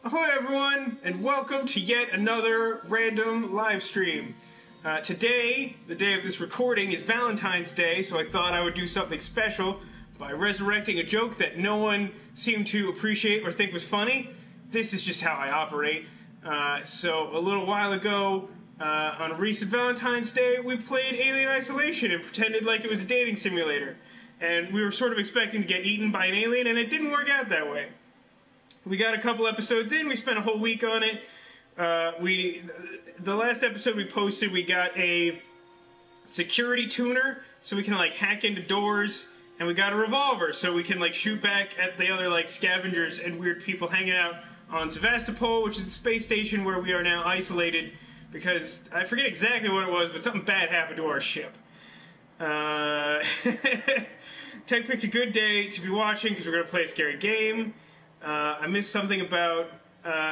Hello everyone, and welcome to yet another random live stream. Today, the day of this recording, is Valentine's Day, so I thought I would do something special by resurrecting a joke that no one seemed to appreciate or think was funny. This is just how I operate. So a little while ago, on a recent Valentine's Day, we played Alien Isolation and pretended like it was a dating simulator. And we were sort of expecting to get eaten by an alien, and it didn't work out that way. We got a couple episodes in, we spent a whole week on it. The last episode we posted, we got a security tuner, so we can like hack into doors, and we got a revolver, so we can like shoot back at the other like scavengers and weird people hanging out on Sevastopol, which is the space station where we are now isolated, because I forget exactly what it was, but something bad happened to our ship. Tek picked a good day to be watching, because we're going to play a scary game. I missed something about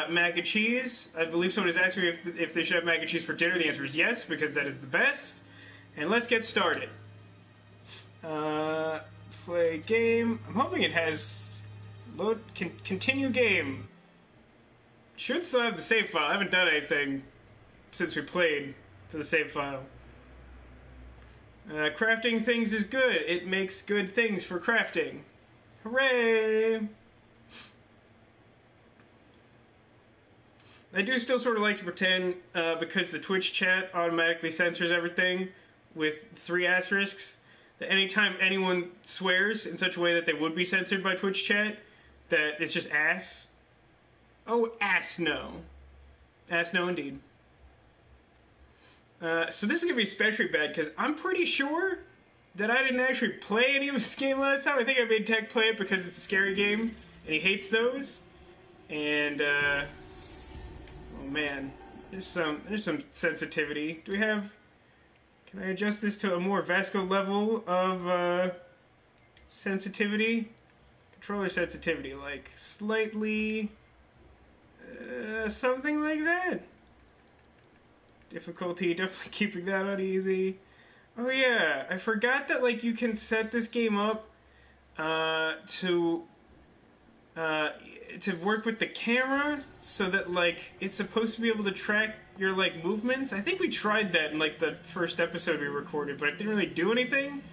mac and cheese. I believe someone has asked me if they should have mac and cheese for dinner. The answer is yes, because that is the best. And let's get started. Play game. I'm hoping it has load. Continue game. Should still have the save file. I haven't done anything since we played to the save file. Crafting things is good. It makes good things for crafting. Hooray! I do still sort of like to pretend, because the Twitch chat automatically censors everything with 3 asterisks, that anytime anyone swears in such a way that they would be censored by Twitch chat, that it's just ass. Oh, ass no. Ass no indeed. So this is going to be especially bad, because I'm pretty sure that I didn't actually play any of this game last time. I think I made Tek play it because it's a scary game, and he hates those. And, oh man, there's some sensitivity. Do we have... Can I adjust this to a more Vasco level of sensitivity? Controller sensitivity, like slightly... something like that. Difficulty, definitely keeping that on easy. Oh yeah, I forgot that like you can set this game up to work with the camera, so that like it's supposed to be able to track your like movements. I think we tried that in like the first episode we recorded, but it didn't really do anything.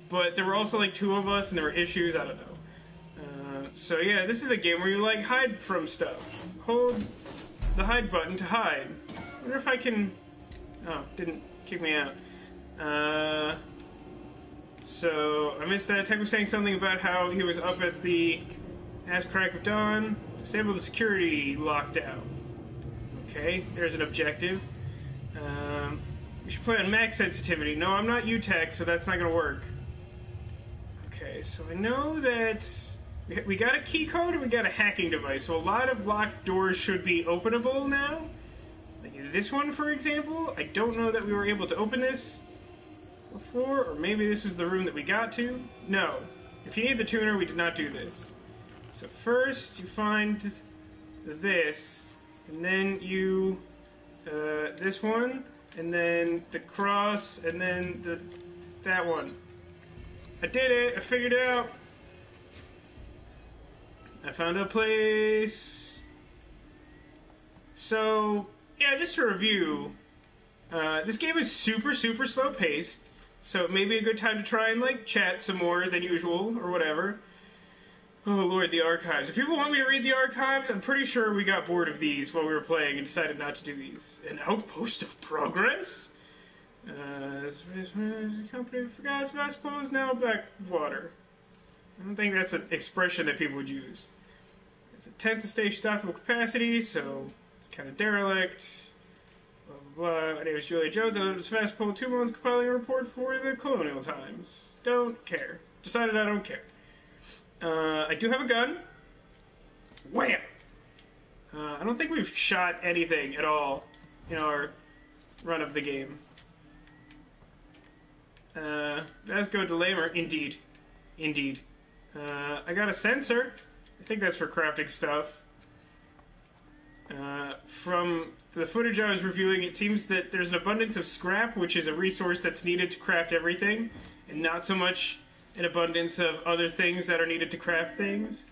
But there were also like 2 of us, and there were issues. I don't know. So yeah, this is a game where you like hide from stuff. Hold the hide button to hide. I wonder if I can... Oh, didn't kick me out. So I missed that. Tek was saying something about how he was up at the ass crack of dawn. Disable the security lockdown. Okay, there's an objective. We should play on max sensitivity. No, I'm not Tek, so that's not going to work. Okay, so I know that we got a key code and we got a hacking device, so a lot of locked doors should be openable now. Like this one, for example. I don't know that we were able to open this before, or maybe this is the room that we got to. No. If you need the tuner, we did not do this. So first, you find this, and then you, this one, and then the cross, and then that one. I did it! I figured it out! I found a place. So, yeah, just to review, this game is super slow paced, so it may be a good time to try and like chat some more than usual, or whatever. Oh lord, the archives. If people want me to read the archives, I'm pretty sure we got bored of these while we were playing and decided not to do these. An outpost of progress? The company forgot Sevastopol is now backwater. I don't think that's an expression that people would use. It's a 10th station stockable capacity, so it's kind of derelict. Blah, blah, blah. My name is Julia Jones. I live in Sevastopol 2 months compiling a report for the colonial times. Don't care. Decided I don't care. I do have a gun. Wham! I don't think we've shot anything at all in our run of the game. Vasco Delamer, indeed. Indeed. I got a sensor. I think that's for crafting stuff. From the footage I was reviewing, it seems that there's an abundance of scrap, which is a resource that's needed to craft everything, and not so much an abundance of other things that are needed to craft things.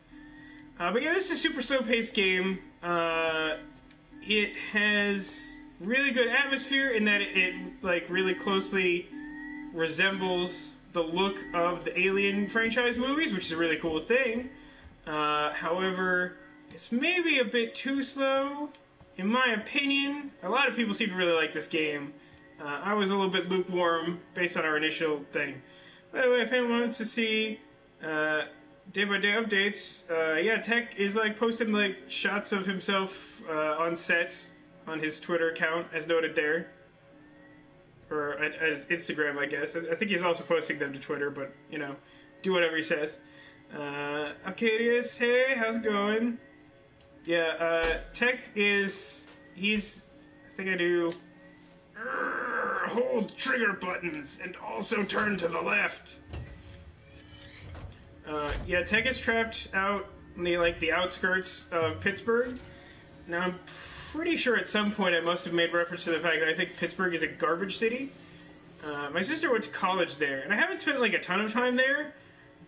But yeah, this is a super slow-paced game. It has really good atmosphere in that it like really closely resembles the look of the Alien franchise movies, which is a really cool thing. However, it's maybe a bit too slow, in my opinion. A lot of people seem to really like this game. I was a little bit lukewarm based on our initial thing. By the way, if anyone wants to see day-by-day updates, yeah, Tek is like posting like shots of himself on sets on his Twitter account, as noted there. Or as Instagram, I guess. I think he's also posting them to Twitter, but, you know, do whatever he says. Arcadius, hey, how's it going? Yeah, Tek is... He's... I think I do... hold trigger buttons and also turn to the left. Yeah, Tek is trapped out in the outskirts of Pittsburgh. Now, I'm pretty sure at some point I must have made reference to the fact that I think Pittsburgh is a garbage city. My sister went to college there, and I haven't spent like a ton of time there,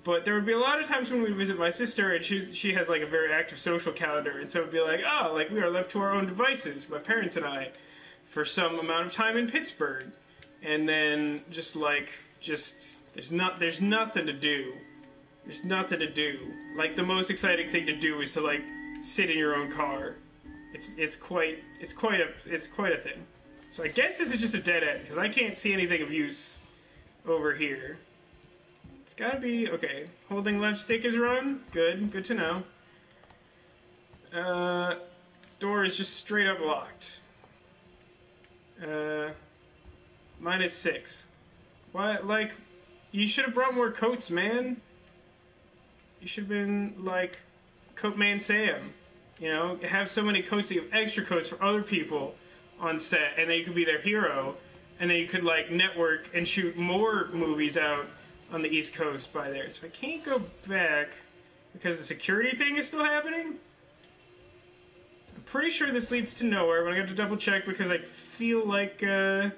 but there would be a lot of times when we visit my sister, and she has like a very active social calendar, and so it would be like, oh, like we are left to our own devices, my parents and I, for some amount of time in Pittsburgh, and then just there's nothing to do. There's nothing to do. Like the most exciting thing to do is to like sit in your own car. It's quite a thing. So I guess this is just a dead end because I can't see anything of use over here. It's gotta be okay. Holding left stick is run. Good to know. Door is just straight up locked. -6. What? Like, you should have brought more coats, man. You should have been like Coatman Sam. You know, have so many coats that you have extra coats for other people on set, and then you could be their hero, and then you could like network and shoot more movies out on the East Coast by there. So I can't go back because the security thing is still happening. I'm pretty sure this leads to nowhere, but I have to double check because I feel like there's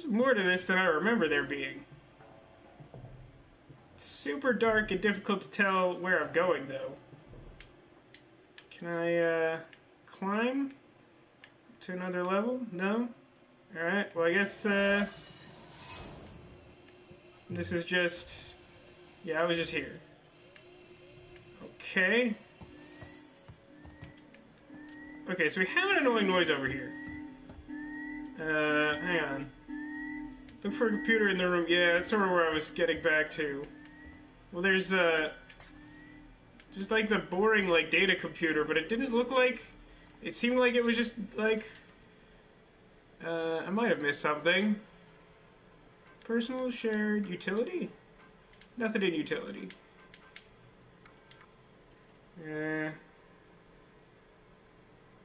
more to this than I remember there being. It's super dark and difficult to tell where I'm going, though. Can I, climb to another level? No? Alright, well, I guess, this is just... Yeah, I was just here. Okay. Okay, so we have an annoying noise over here. Hang on. Look for a computer in the room. Yeah, that's sort of where I was getting back to. Well, there's, just like the boring, like, data computer, but it didn't look like... It seemed like it was just, like... I might have missed something. Personal shared utility? Nothing in utility. I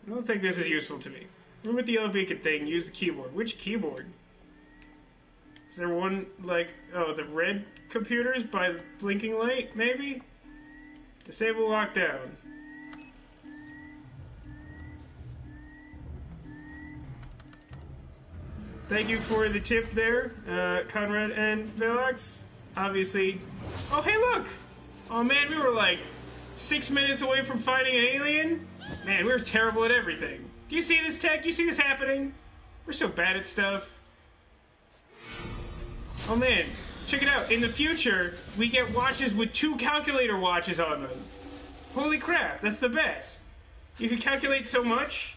don't think this is useful to me. Room with the yellow beacon thing, use the keyboard. Which keyboard? Is there one, like, oh, the red computers by the blinking light, maybe? Disable lockdown. Thank you for the tip there, Conrad and Velox. Obviously. Oh, hey, look! Oh, man, we were like 6 minutes away from finding an alien. Man, we were terrible at everything. Do you see this, Tek? Do you see this happening? We're so bad at stuff. Oh, man. Check it out. In the future, we get watches with 2 calculator watches on them. Holy crap, that's the best. You can calculate so much.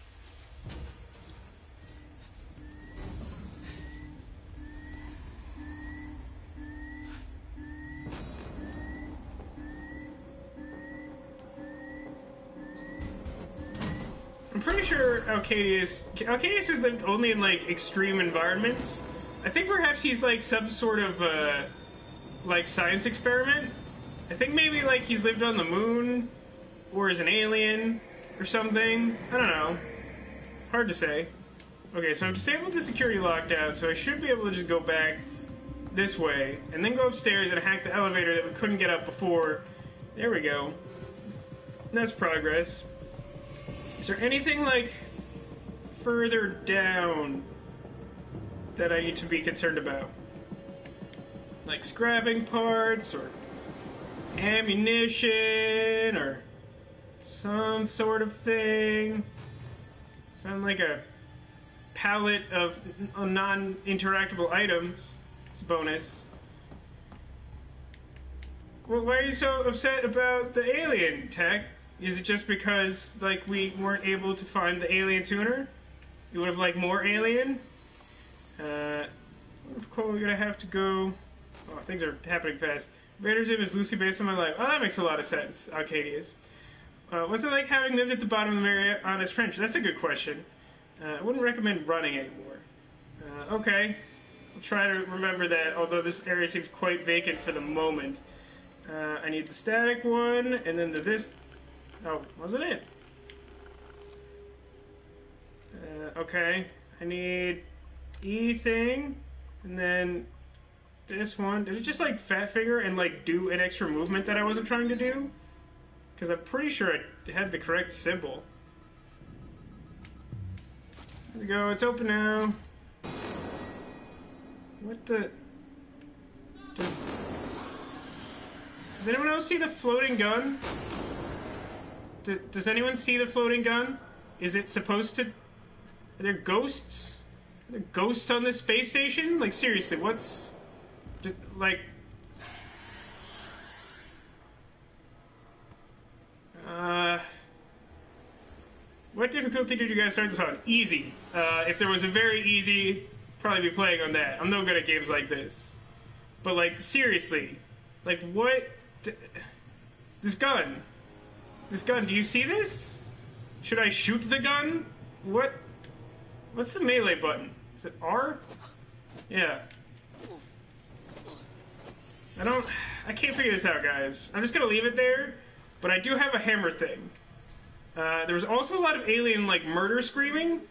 I'm pretty sure Arcadius has lived only in, like, extreme environments. I think perhaps he's, like, some sort of, like, science experiment. I think maybe, like, he's lived on the moon, or is an alien, or something. I don't know. Hard to say. Okay, so I've disabled the security lockdown, so I should be able to just go back this way, and then go upstairs and hack the elevator that we couldn't get up before. There we go. That's progress. Is there anything, like, further down that I need to be concerned about? Like scrapping parts, or... ammunition or some sort of thing. Found like a palette of non-interactable items. It's a bonus. Well, why are you so upset about the alien, Tek? Is it just because, like, we weren't able to find the alien sooner? You would have liked more alien? Of course, we're gonna have to go... Oh, things are happening fast. Vader's image is loosely based on my life. Oh, that makes a lot of sense, Arcadius. What's it like having lived at the bottom of the Marianas Trench? That's a good question. I wouldn't recommend running anymore. Okay. I'll try to remember that, although this area seems quite vacant for the moment. I need the static one, and then this... Oh, wasn't it? Okay. I need E thing, and then this one. Did it just, like, fat finger and, like, do an extra movement that I wasn't trying to do? Because I'm pretty sure I had the correct symbol. There we go, it's open now. What the... Does anyone else see the floating gun? Does anyone see the floating gun? Is it supposed to... Are there ghosts? Are there ghosts on this space station? Like, seriously, what's... Just, like... What difficulty did you guys start this on? Easy. If there was a very easy, probably be playing on that. I'm no good at games like this. But, like, seriously. Like, what... This gun. This gun, do you see this? Should I shoot the gun? What? What's the melee button? Is it R? Yeah. I can't figure this out, guys. I'm just gonna leave it there, but I do have a hammer thing. There was also a lot of alien, like, murder screaming.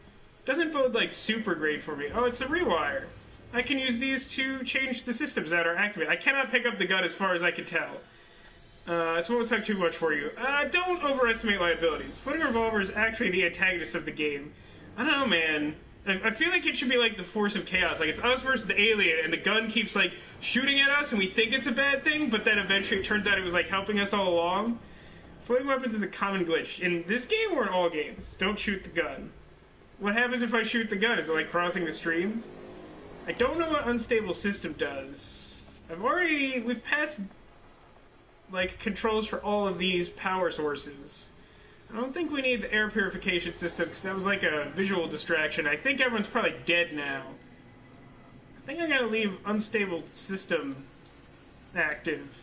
Doesn't bode, like, super great for me. Oh, it's a rewire. I can use these to change the systems that are activated. I cannot pick up the gun as far as I can tell. This won't suck too much for you. Don't overestimate my abilities. Floating revolver is actually the antagonist of the game. I don't know, man. I feel like it should be like the force of chaos. Like, it's us versus the alien, and the gun keeps, like, shooting at us, and we think it's a bad thing, but then eventually it turns out it was, like, helping us all along. Floating weapons is a common glitch. In this game or in all games, don't shoot the gun. What happens if I shoot the gun? Is it like crossing the streams? I don't know what unstable system does. We've passed, like, controls for all of these power sources. I don't think we need the air purification system, because that was like a visual distraction. I think everyone's probably dead now. I think I'm gonna leave unstable system active,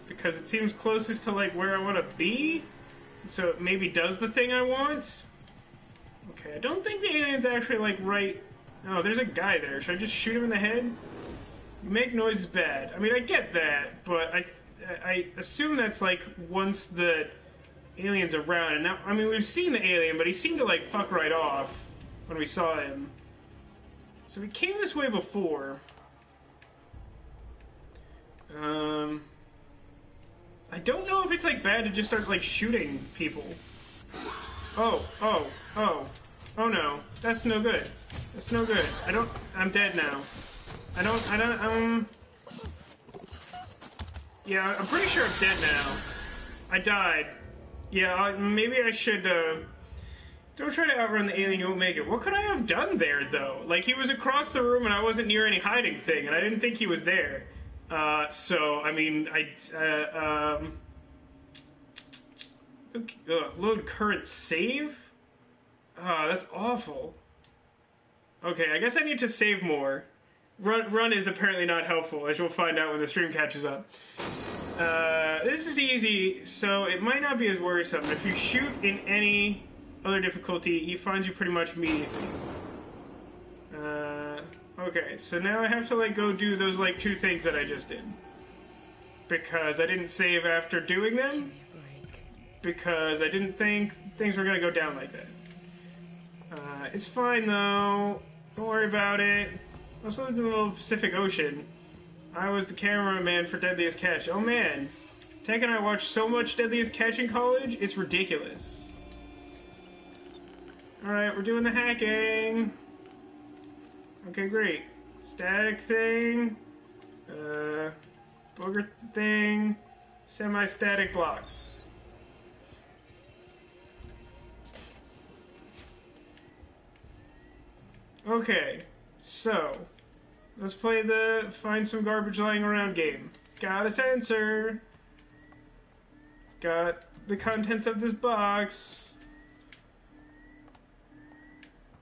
because it seems closest to, like, where I want to be, so it maybe does the thing I want. Okay, I don't think the alien's actually, like, right... Oh, there's a guy there. Should I just shoot him in the head? Make noise is bad. I mean, I get that, but I assume that's, like, once the alien's around. And now, I mean, we've seen the alien, but he seemed to, like, fuck right off when we saw him. So we came this way before. I don't know if it's, like, bad to just start, like, shooting people. Oh no. That's no good. That's no good. I'm dead now. Yeah, I'm pretty sure I'm dead now. I died. Yeah, maybe I should, don't try to outrun the alien, you won't make it. What could I have done there, though? Like, he was across the room and I wasn't near any hiding thing, and I didn't think he was there. So, I mean, load current save? Oh, that's awful. Okay, I guess I need to save more. Run is apparently not helpful, as you'll find out when the stream catches up. This is easy, so it might not be as worrisome. If you shoot in any other difficulty, he finds you pretty much immediately. Okay, so now I have to, like, go do those, like, 2 things that I just did. Because I didn't save after doing them. Because I didn't think things were gonna go down like that. It's fine, though. Don't worry about it. I also lived in the middle of the Pacific Ocean. I was the cameraman for Deadliest Catch. Oh, man. Tek and I watched so much Deadliest Catch in college, it's ridiculous. Alright, we're doing the hacking. Okay, great. Static thing. Booger thing. Semi-static blocks. Okay, so let's play the find some garbage lying around game. Got a sensor. Got the contents of this box.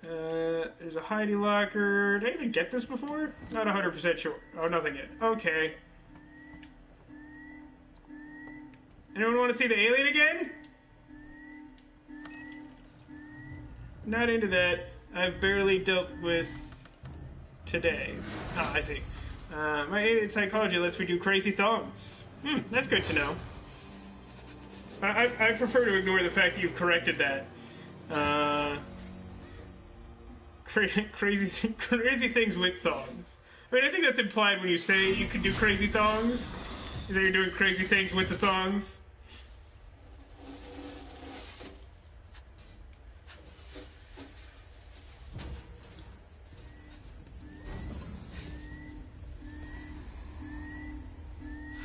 There's a hidey locker. Did I even get this before? Not 100% sure. Oh, nothing yet. Okay. Anyone want to see the alien again? Not into that. I've barely dealt with today. Ah, I see. My alien psychology lets me do crazy thongs. That's good to know. I prefer to ignore the fact that you've corrected that. Crazy things with thongs. I mean, I think that's implied when you say you can do crazy thongs. Is that you're doing crazy things with the thongs?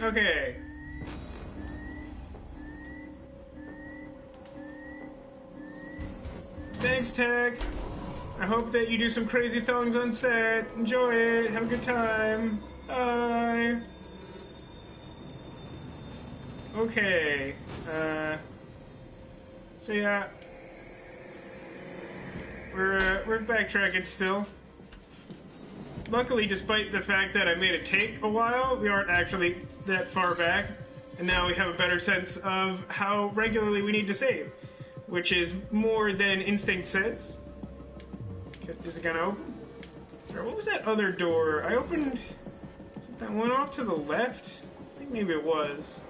Okay. Thanks, Tek. I hope that you do some crazy thongs on set. Enjoy it. Have a good time. Bye. Okay. So yeah. We're backtracking still. Luckily, despite the fact that I made it take a while, we aren't actually that far back. And now we have a better sense of how regularly we need to save. Which is more than instinct says. Is it gonna open? Sorry, what was that other door? I opened... Is it that one off to the left? I think maybe it was.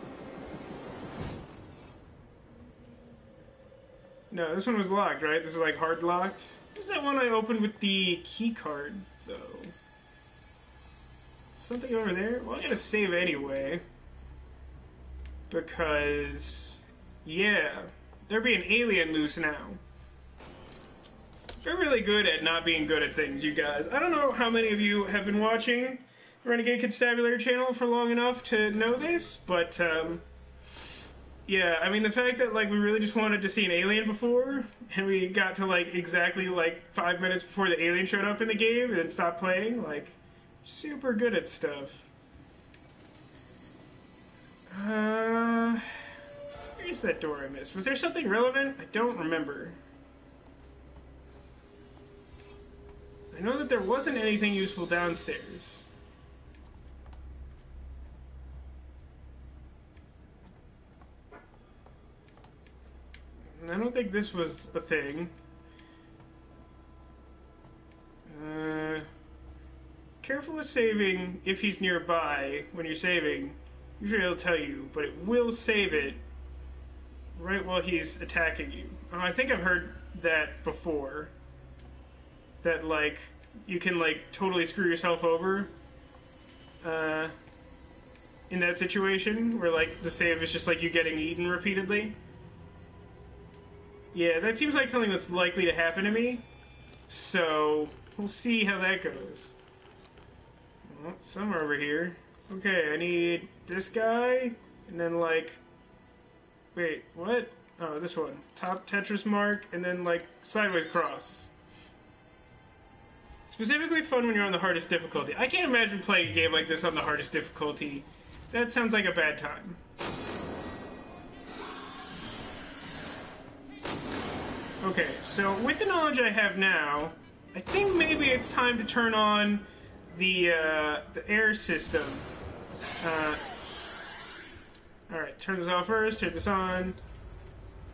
No, this one was locked, right? This is like hard locked. What was that one I opened with the key card, though? Something over there? Well, I'm gonna save anyway. Because... yeah. There be an alien loose now. We're really good at not being good at things, you guys. I don't know how many of you have been watching the Renegade Constabulary channel for long enough to know this, but, yeah, I mean, the fact that, like, we really just wanted to see an alien before, and we got to, like, exactly, like, 5 minutes before the alien showed up in the game and then stopped playing, like, super good at stuff. Where's that door I missed? Was there something relevant? I don't remember. I know that there wasn't anything useful downstairs. And I don't think this was a thing. Careful with saving if he's nearby when you're saving. Usually it'll tell you, but it will save it right while he's attacking you. Oh, I think I've heard that before. That, like, you can, like, totally screw yourself over in that situation, where, like, the save is just, like, you getting eaten repeatedly. Yeah, that seems like something that's likely to happen to me, so we'll see how that goes. Oh, somewhere over here. Okay, I need this guy, and then, like... Wait, what? Oh, this one. Top Tetris mark, and then, like, sideways cross. Specifically fun when you're on the hardest difficulty. I can't imagine playing a game like this on the hardest difficulty. That sounds like a bad time. Okay, so with the knowledge I have now, I think maybe it's time to turn on the air system. Alright, turn this off first, turn this on.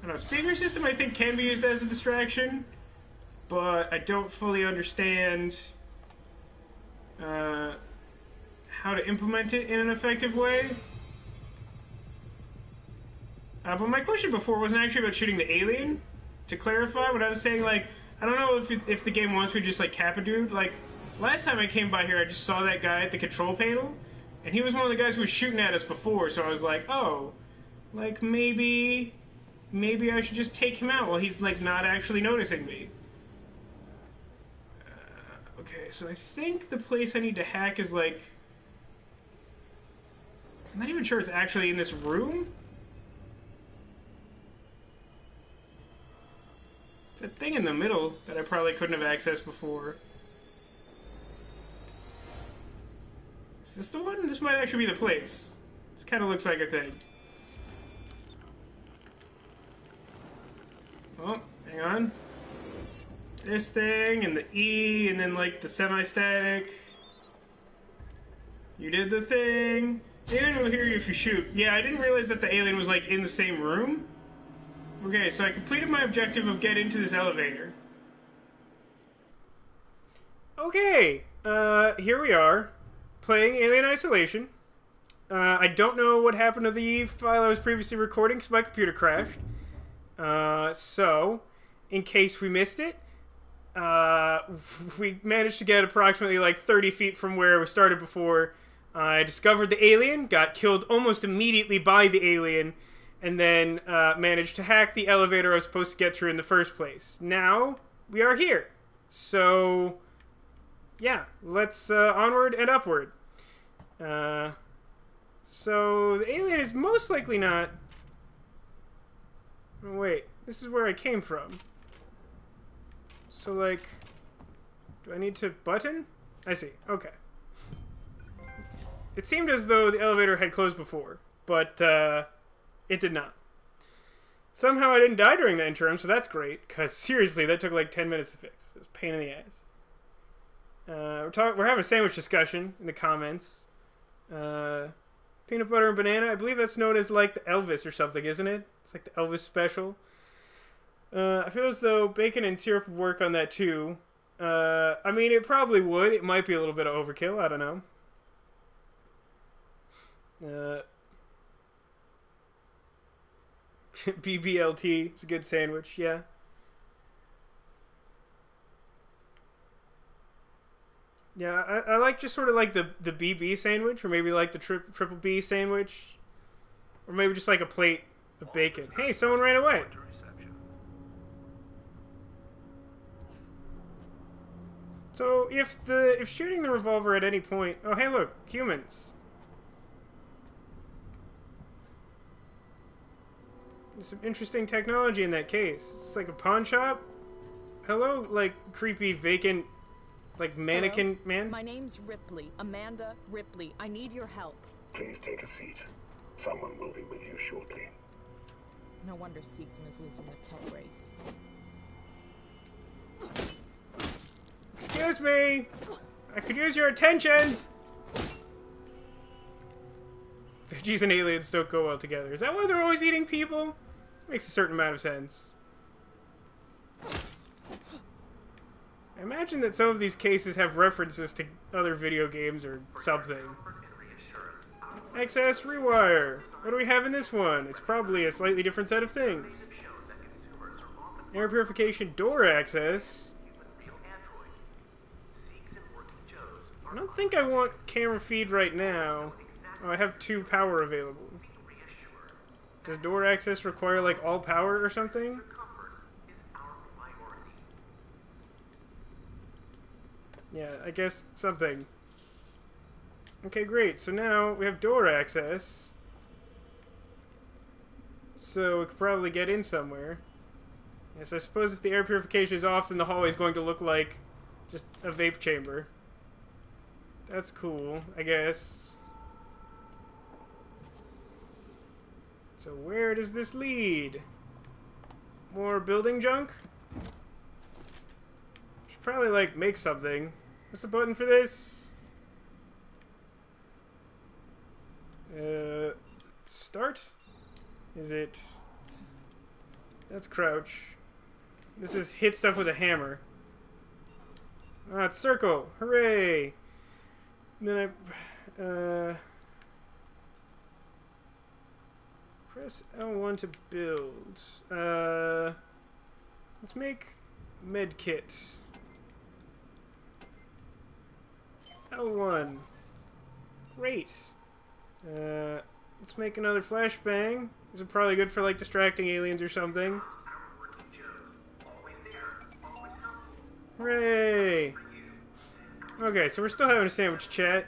I don't know, speaker system I think can be used as a distraction, but I don't fully understand how to implement it in an effective way. But my question before wasn't actually about shooting the alien. To clarify, what I was saying, like, I don't know if the game wants me to just, like, cap a dude. Like, last time I came by here, I just saw that guy at the control panel, and he was one of the guys who was shooting at us before, so I was like, oh, like, maybe I should just take him out while he's, like, not actually noticing me. Okay, so I think the place I need to hack is, like... I'm not even sure it's actually in this room. It's a thing in the middle that I probably couldn't have accessed before. Is this the one? This might actually be the place. This kind of looks like a thing. Oh, hang on. This thing, and the E, and then, like, the semi-static. You did the thing. Alien will hear you if you shoot. Yeah, I didn't realize that the alien was, like, in the same room. Okay, so I completed my objective of getting into this elevator. Okay, here we are, playing Alien Isolation. I don't know what happened to the file I was previously recording because my computer crashed. So, in case we missed it, we managed to get approximately like 30 feet from where we started before. I discovered the alien, got killed almost immediately by the alien, and then managed to hack the elevator I was supposed to get through in the first place. Now, we are here. So, yeah, let's onward and upward. So, the alien is most likely not... Oh, wait, this is where I came from. So, like, do I need to button? I see, okay. It seemed as though the elevator had closed before, but it did not. Somehow I didn't die during the interim, so that's great, because seriously, that took like 10 minutes to fix. It was a pain in the ass. We're having a sandwich discussion in the comments. Peanut butter and banana, I believe that's known as like the Elvis or something, isn't it? It's like the Elvis special. I feel as though bacon and syrup would work on that too. I mean, it probably would. It might be a little bit of overkill, I don't know. BBLT is a good sandwich, yeah. Yeah, I like just sort of like the BB sandwich, or maybe like the triple B sandwich, or maybe just like a plate of bacon. Hey, someone ran away. So if shooting the revolver at any point, oh hey look, humans. There's some interesting technology in that case. It's like a pawn shop. Hello, like creepy vacant. Like mannequin. Hello? Man? My name's Ripley. Amanda Ripley. I need your help. Please take a seat. Someone will be with you shortly. No wonder Seegson is losing the tech race. Excuse me! I could use your attention! Veggies and aliens don't go well together. Is that why they're always eating people? Makes a certain amount of sense. I imagine that some of these cases have references to other video games or something. Excess rewire. What do we have in this one? It's probably a slightly different set of things. Air purification door access. I don't think I want camera feed right now. Oh, I have 2 power available. Does door access require like all power or something? Yeah, I guess something. Okay, great. So now we have door access. So we could probably get in somewhere. Yes, I suppose if the air purification is off, then the hallway is going to look like just a vape chamber. That's cool, I guess. So where does this lead? More building junk? Should probably, like, make something. What's the button for this? Start? Is it... That's crouch. This is hit stuff with a hammer. Ah, it's circle! Hooray! And then I... Press L1 to build. Let's make medkit. L1. Great. Let's make another flashbang. This is probably good for like distracting aliens or something. Hooray! Okay, so we're still having a sandwich chat.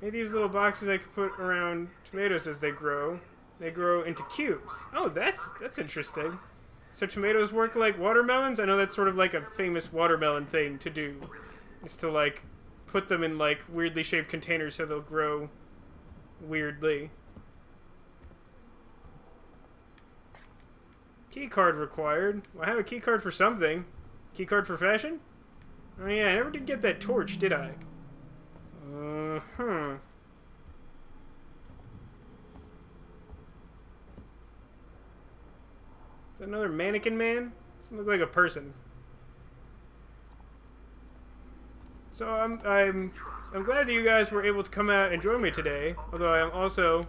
Maybe these little boxes I could put around tomatoes as they grow. They grow into cubes. Oh, that's interesting. So tomatoes work like watermelons? I know that's sort of like a famous watermelon thing to do. Is to like put them in like weirdly shaped containers so they'll grow weirdly. Key card required. Well, I have a key card for something. Key card for fashion? Oh yeah, I never did get that torch, did I? Uh-huh. Is that another mannequin man? Doesn't look like a person. So I'm glad that you guys were able to come out and join me today. Although I'm also,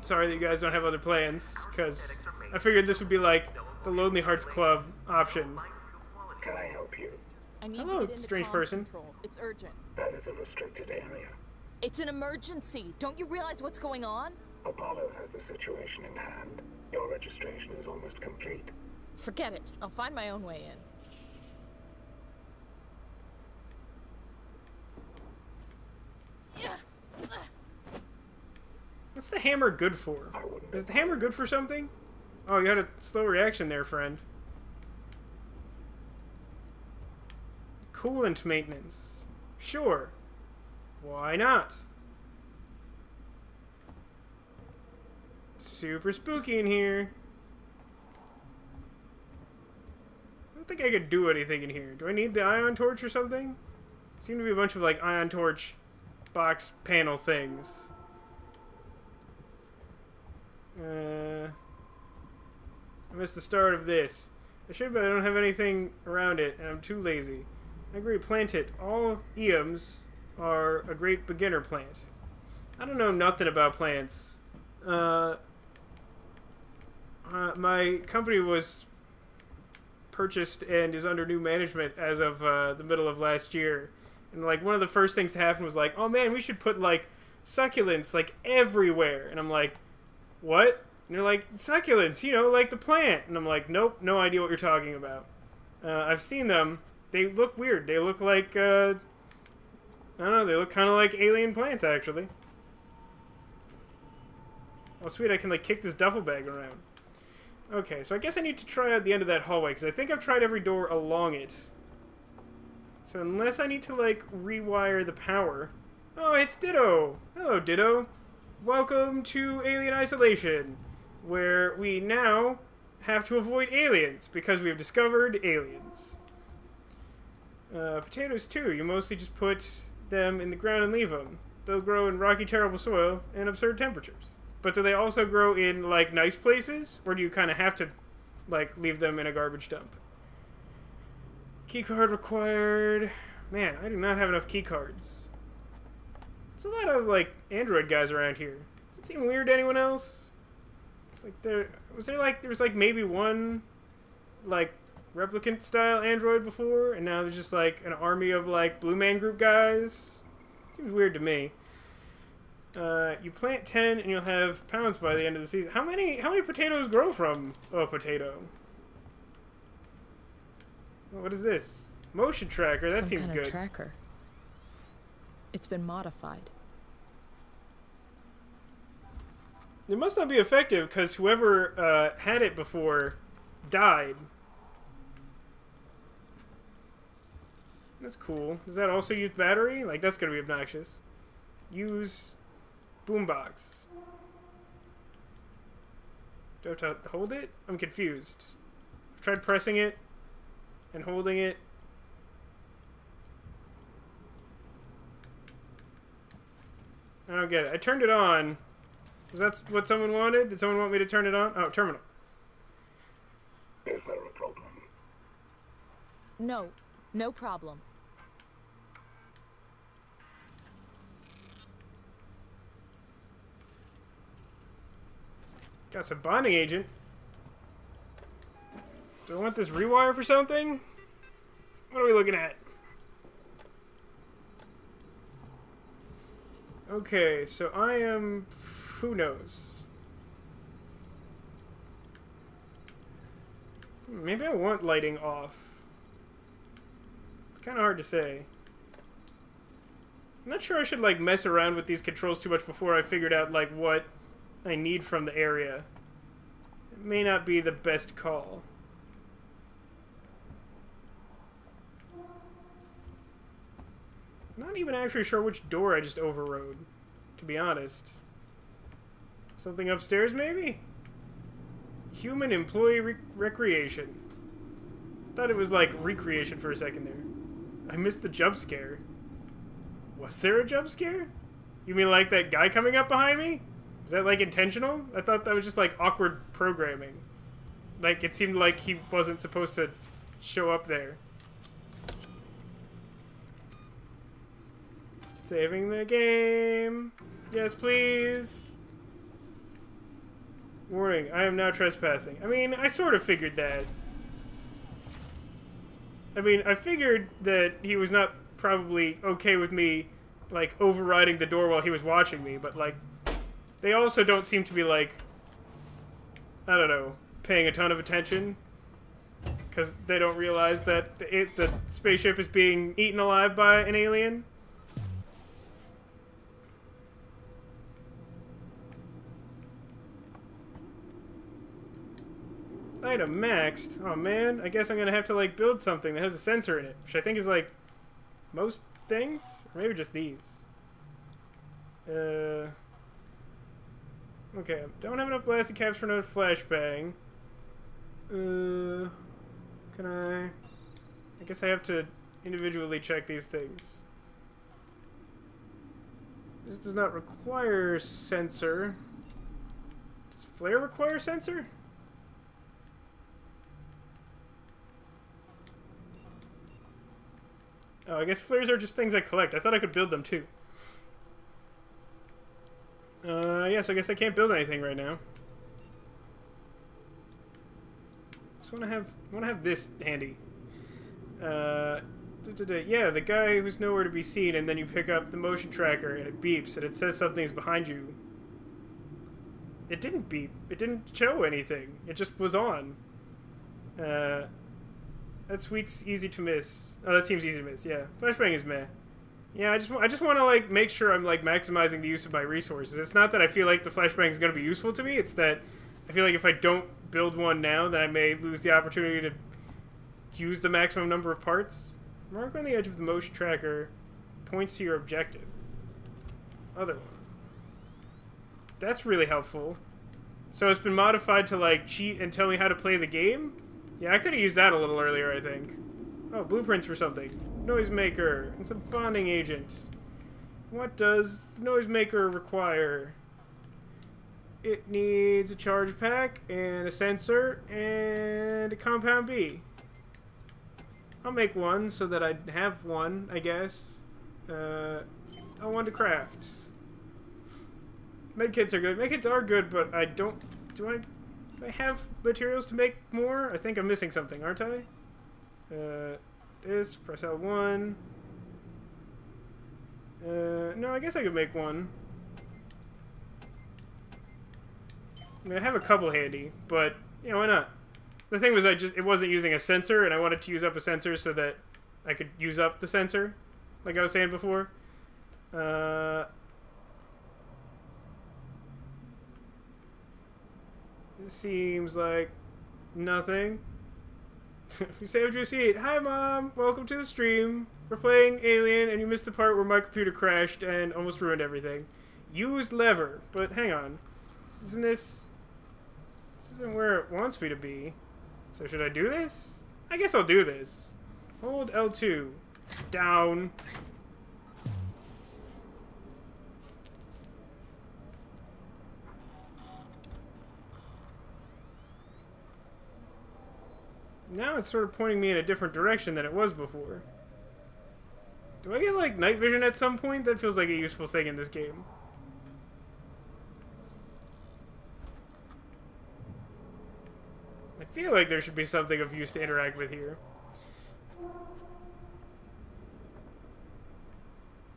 sorry that you guys don't have other plans, because I figured this would be like the Lonely Hearts Club option. Can I help you? I need Hello, to get into strange comms person. control. It's urgent. That is a restricted area. It's an emergency. Don't you realize what's going on? Apollo has the situation in hand. Your registration is almost complete. Forget it. I'll find my own way in. What's the hammer good for? Is the hammer good for something? Oh, you had a slow reaction there, friend. Coolant maintenance. Sure. Why not? Super spooky in here. I don't think I could do anything in here. Do I need the ion torch or something? Seem to be a bunch of like ion torch box panel things. I missed the start of this. I should, but I don't have anything around it, and I'm too lazy. I agree, plant it. All eums are a great beginner plant. I don't know nothing about plants. My company was purchased and is under new management as of the middle of last year. And like one of the first things to happen was like, oh man, we should put like succulents like everywhere. And I'm like, what? And they're like, succulents, like the plant. And I'm like, nope, no idea what you're talking about. I've seen them. They look weird. They look like, I don't know, they look kind of like alien plants, actually. Oh, sweet, I can, like, kick this duffel bag around. Okay, so I guess I need to try out the end of that hallway, because I think I've tried every door along it. So unless I need to, like, rewire the power... Oh, it's Ditto! Hello, Ditto. Welcome to Alien Isolation, where we now have to avoid aliens, because we have discovered aliens. Potatoes, too. You mostly just put them in the ground and leave them. They'll grow in rocky, terrible soil and absurd temperatures. But do they also grow in, like, nice places? Or do you kind of have to, like, leave them in a garbage dump? Keycard required. Man, I do not have enough keycards. There's a lot of, like, Android guys around here. Does it seem weird to anyone else? It's like there was like maybe one, like, replicant-style android before, and now there's just, like, an army of, like, Blue Man Group guys. Seems weird to me. You plant 10 and you'll have pounds by the end of the season. How many potatoes grow from a potato? What is this? Motion tracker, that seems good. Some kind of tracker. It's been modified. It must not be effective, because whoever had it before died. That's cool. Does that also use battery? Like, that's gonna be obnoxious. Use boombox. Do I have to hold it? I'm confused. I've tried pressing it and holding it. I don't get it. I turned it on. Was that what someone wanted? Did someone want me to turn it on? Oh, terminal. Is there a problem? No. No problem. Got some bonding agent. Do I want this rewire for something? What are we looking at? Okay, so I am... who knows? Maybe I want lighting off. It's kind of hard to say. I'm not sure I should, like, mess around with these controls too much before I figured out, like, what I need from the area. It may not be the best call. Not even actually sure which door I just overrode, to be honest. Something upstairs, maybe? Human employee recreation. Thought it was like recreation for a second there. I missed the jump scare. Was there a jump scare? You mean like that guy coming up behind me? Was that like intentional? I thought that was just like awkward programming. Like it seemed like he wasn't supposed to show up there. Saving the game. Yes, please. Warning, I am now trespassing. I mean, I sort of figured that. I mean, I figured that he was not probably okay with me, like, overriding the door while he was watching me, but, like, they also don't seem to be, like, I don't know, paying a ton of attention. Because they don't realize that the spaceship is being eaten alive by an alien. Item maxed. Oh man, I guess I'm gonna have to like build something that has a sensor in it, which I think is like most things, or maybe just these. Okay, I don't have enough blasted caps for another flashbang. Can I guess I have to individually check these things. This does not require sensor. Does flare require sensor? Oh, I guess flares are just things I collect. I thought I could build them too. Yeah, so I guess I can't build anything right now. Just wanna have this handy. Yeah, the guy who's nowhere to be seen, and then you pick up the motion tracker and it beeps and it says something's behind you. It didn't beep. It didn't show anything. It just was on. That sweet's easy to miss. Oh, that seems easy to miss. Yeah, flashbang is meh. Yeah, I just want to like make sure I'm like maximizing the use of my resources. It's not that I feel like the flashbang is going to be useful to me. It's that I feel like if I don't build one now, then I may lose the opportunity to use the maximum number of parts. Mark on the edge of the motion tracker points to your objective. Other one. That's really helpful. So it's been modified to like cheat and tell me how to play the game. Yeah, I could have used that a little earlier, I think. Oh, blueprints for something. Noisemaker. It's a bonding agent. What does the noisemaker require? It needs a charge pack, and a sensor, and a compound B. I'll make one so that I have one, I guess. I want to craft. Medkits are good. Medkits are good, but I don't... Do I have materials to make more? I think I'm missing something, aren't I? This, press L1. No, I guess I could make one. I mean, I have a couple handy, but, you know, why not? The thing was it wasn't using a sensor, and I wanted to use up a sensor so that I could use up the sensor, like I was saying before. This seems like nothing. We saved your seat. Hi, Mom. Welcome to the stream. We're playing Alien, and you missed the part where my computer crashed and almost ruined everything. Use lever. But hang on. Isn't this... This isn't where it wants me to be. So should I do this? I guess I'll do this. Hold L2. Down. Now it's sort of pointing me in a different direction than it was before. Do I get, like, night vision at some point? That feels like a useful thing in this game. I feel like there should be something of use to interact with here.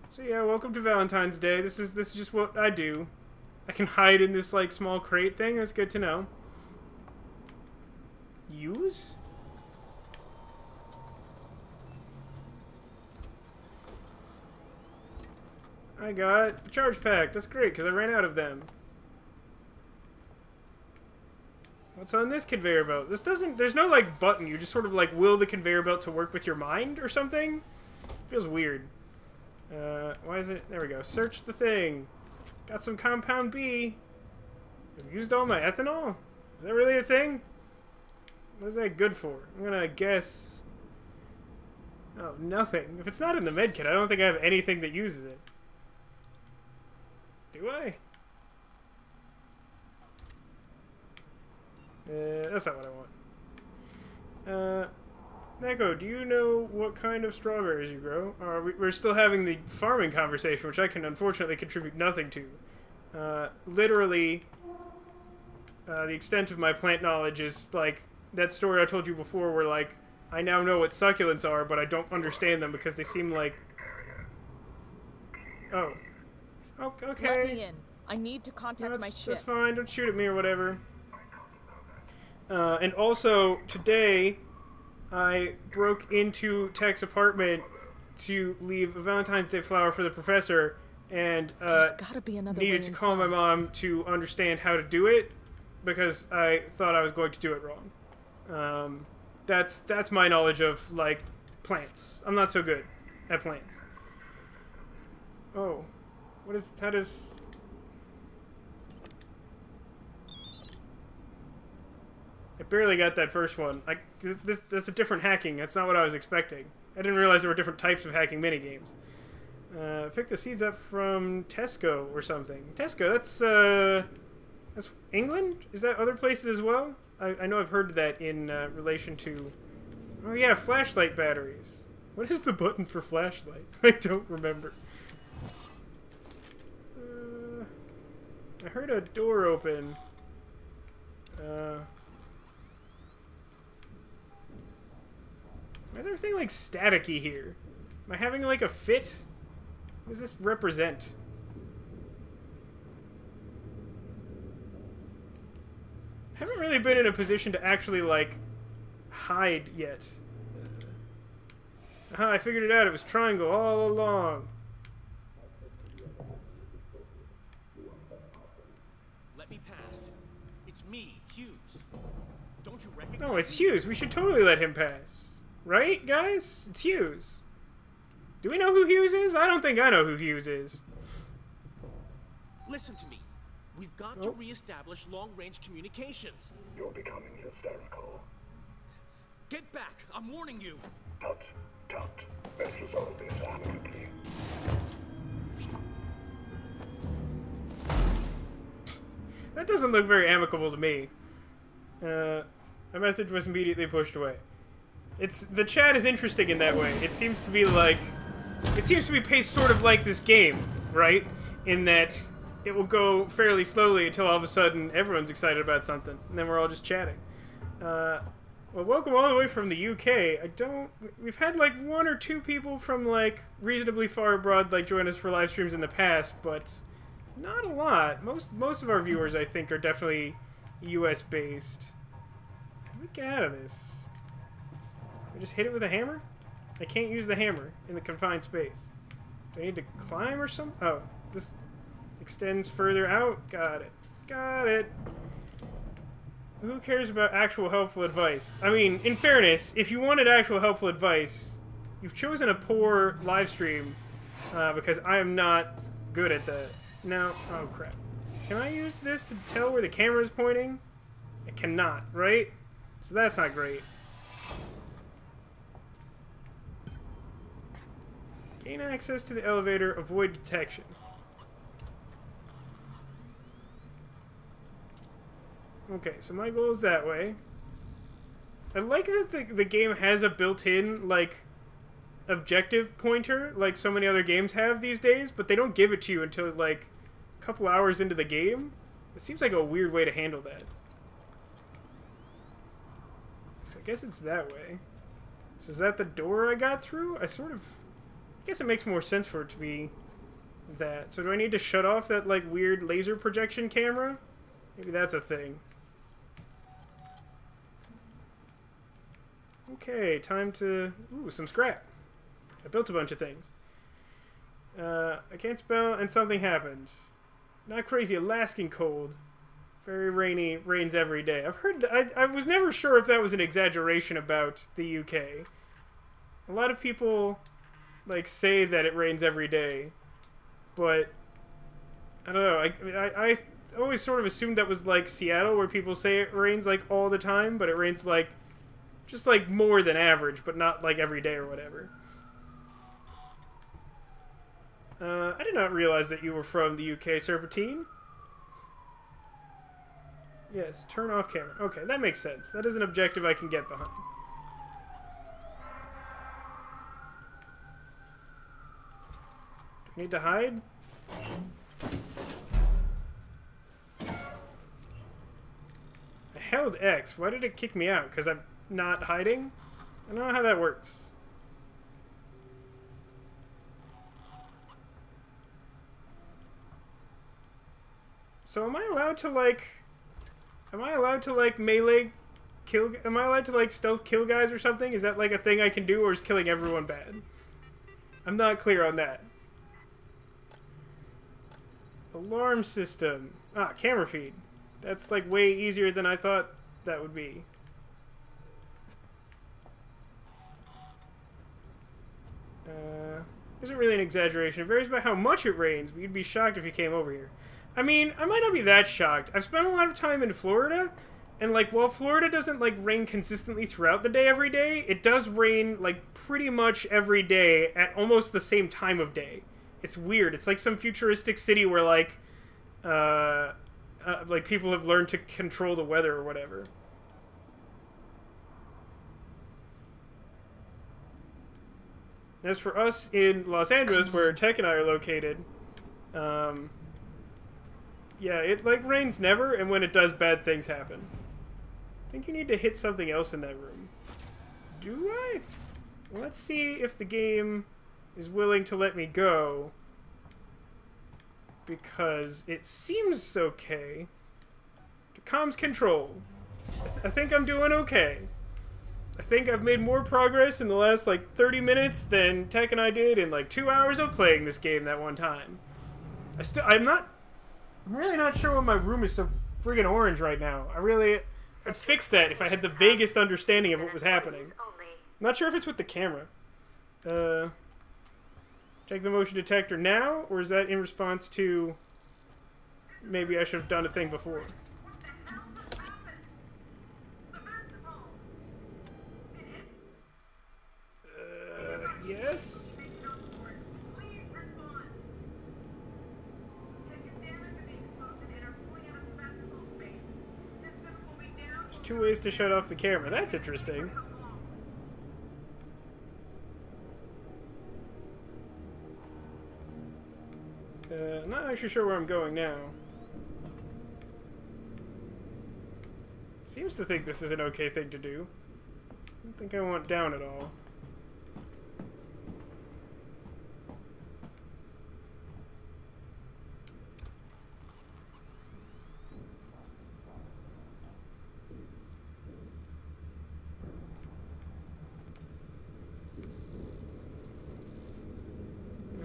So yeah, welcome to Valentine's Day. This is just what I do. I can hide in this, like, small crate thing. That's good to know. Use? I got the charge pack. That's great, because I ran out of them. What's on this conveyor belt? This doesn't... There's no, like, button. You just sort of, like, will the conveyor belt to work with your mind or something? Feels weird. Why is it... There we go. Search the thing. Got some compound B. I've used all my ethanol? Is that really a thing? What is that good for? I'm gonna guess... Oh, nothing. If it's not in the medkit, I don't think I have anything that uses it. Do I? That's not what I want. Neko, do you know what kind of strawberries you grow? We're still having the farming conversation, which I can unfortunately contribute nothing to. Literally, the extent of my plant knowledge is, like, that story I told you before where, like, I now know what succulents are, but I don't understand them because they seem like... Oh. Okay. Let me in. I need to contact my ship. That's fine. Don't shoot at me or whatever. And also, today, I broke into Tek's apartment to leave a Valentine's Day flower for the professor, and There's gotta be another needed way to call my mom to understand how to do it, because I thought I was going to do it wrong. That's my knowledge of, like, plants. I'm not so good at plants. Oh. How does... I barely got that first one. That's a different hacking. That's not what I was expecting. I didn't realize there were different types of hacking minigames. Pick the seeds up from Tesco or something. Tesco, that's England? Is that other places as well? I know I've heard that in relation to... Oh yeah, flashlight batteries. What is the button for flashlight? I don't remember. I heard a door open. Why is everything, like, staticky here? Am I having, like, a fit? What does this represent? I haven't really been in a position to actually, like, hide yet. I figured it out. It was triangle all along. Let me pass. It's me, Hughes. Don't you recognize No, it's Hughes. We should totally let him pass. Right, guys? It's Hughes. Do we know who Hughes is? I don't think I know who Hughes is. Listen to me. We've got to reestablish long-range communications. You're becoming hysterical. Get back! I'm warning you! Tut, tut. Let's resolve this amicably. That doesn't look very amicable to me. My message was immediately pushed away. The chat is interesting in that way. It seems to be like... It seems to be paced sort of like this game, right? In that it will go fairly slowly until all of a sudden everyone's excited about something. And then we're all just chatting. Well, welcome all the way from the UK. We've had like one or two people from like reasonably far abroad like join us for live streams in the past, but not a lot. Most of our viewers, I think, are definitely US based. How do we get out of this? We just hit it with a hammer? I can't use the hammer in the confined space. Do I need to climb or something? Oh, this extends further out. Got it. Got it. Who cares about actual helpful advice? I mean, in fairness, if you wanted actual helpful advice, you've chosen a poor live stream because I am not good at that. Now, oh crap. Can I use this to tell where the camera is pointing? I cannot, right? So that's not great. Gain access to the elevator, avoid detection. Okay, so my goal is that way. I like that the game has a built-in, like, objective pointer, like so many other games have these days, but they don't give it to you until, like, a couple hours into the game. It seems like a weird way to handle that. So I guess it's that way. So is that the door I got through? I guess it makes more sense for it to be that. So do I need to shut off that, like, weird laser projection camera? Maybe that's a thing. Okay, time to... Ooh, some scrap. I built a bunch of things. I can't spell, and something happened. Not crazy, Alaskan cold. Very rainy, rains every day. I've heard I was never sure if that was an exaggeration about the UK. A lot of people, like, say that it rains every day, but I don't know. I always sort of assumed that was like Seattle, where people say it rains, like, all the time, but it rains, like, just, like, more than average, but not, like, every day or whatever. I did not realize that you were from the UK, Serpentine. Yes, turn off camera. Okay, that makes sense. That is an objective I can get behind. Do I need to hide? I held X. Why did it kick me out? Because I'm not hiding? I don't know how that works. So am I allowed to, like... melee kill... Am I allowed to, like, stealth kill guys or something? Is that, like, a thing I can do, or is killing everyone bad? I'm not clear on that. Alarm system. Ah, camera feed. That's, like, way easier than I thought that would be. Isn't really an exaggeration. It varies by how much it rains, but you'd be shocked if you came over here. I mean, I might not be that shocked. I've spent a lot of time in Florida, and, like, while Florida doesn't, like, rain consistently throughout the day every day, it does rain, like, pretty much every day at almost the same time of day. It's weird. It's like some futuristic city where, like people have learned to control the weather or whatever. As for us in Los Angeles, where Tek and I are located, yeah, it, like, rains never, and when it does, bad things happen. I think you need to hit something else in that room. Do I? Well, let's see if the game is willing to let me go, because it seems okay. To comms control. I think I'm doing okay. I think I've made more progress in the last, like, 30 minutes than Tek and I did in, like, 2 hours of playing this game that one time. I'm really not sure why my room is so friggin' orange right now. I'd fix that if I had the vaguest understanding of what was happening. I'm not sure if it's with the camera. Check the motion detector now, or is that in response to maybe I should have done a thing before? Yes? There's 2 ways to shut off the camera. That's interesting. I'm not actually sure where I'm going now. Seems to think this is an okay thing to do. I don't think I want down at all.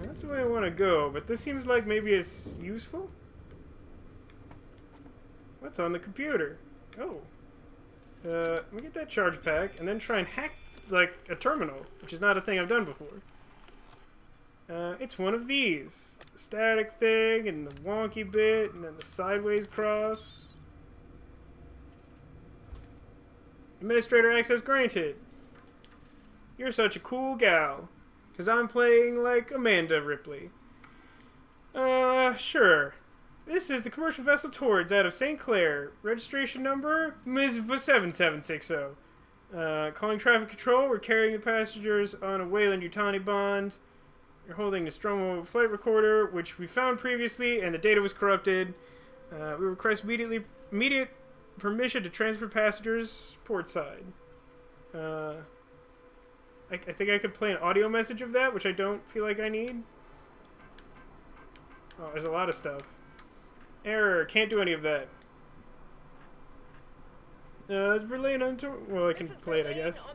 That's the way I want to go, but this seems like maybe it's useful? What's on the computer? Oh. Let me get that charge pack, and then try and hack, like, a terminal, which is not a thing I've done before. It's one of these. The static thing, and the wonky bit, and then the sideways cross. Administrator access granted. You're such a cool gal. Because I'm playing like Amanda Ripley. Sure. This is the commercial vessel Torrens out of St. Clair. Registration number, MISV7760. Calling traffic control. We're carrying the passengers on a Wayland-Yutani bond. You're holding the Stromo flight recorder, which we found previously, and the data was corrupted. We request immediate permission to transfer passengers port side. I think I could play an audio message of that, which I don't feel like I need. Oh, there's a lot of stuff. Error, can't do any of that. It's relaying on well, I can play it, I guess.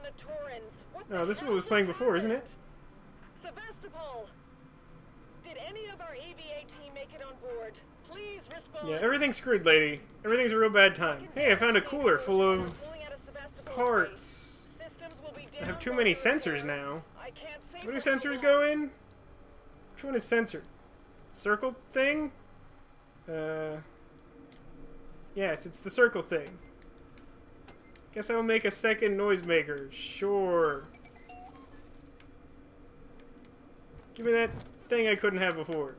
Oh, this is what was playing before, isn't it? Sevastopol! Did any of our EVA team make it on board, please respond. Yeah, everything's screwed, lady. Everything's a real bad time. Hey, I found a cooler full of parts. I have too many sensors now. What do sensors go in? Which one is censored? Circle thing? Yes, it's the circle thing. Guess I'll make a second noisemaker. Sure. Give me that thing I couldn't have before.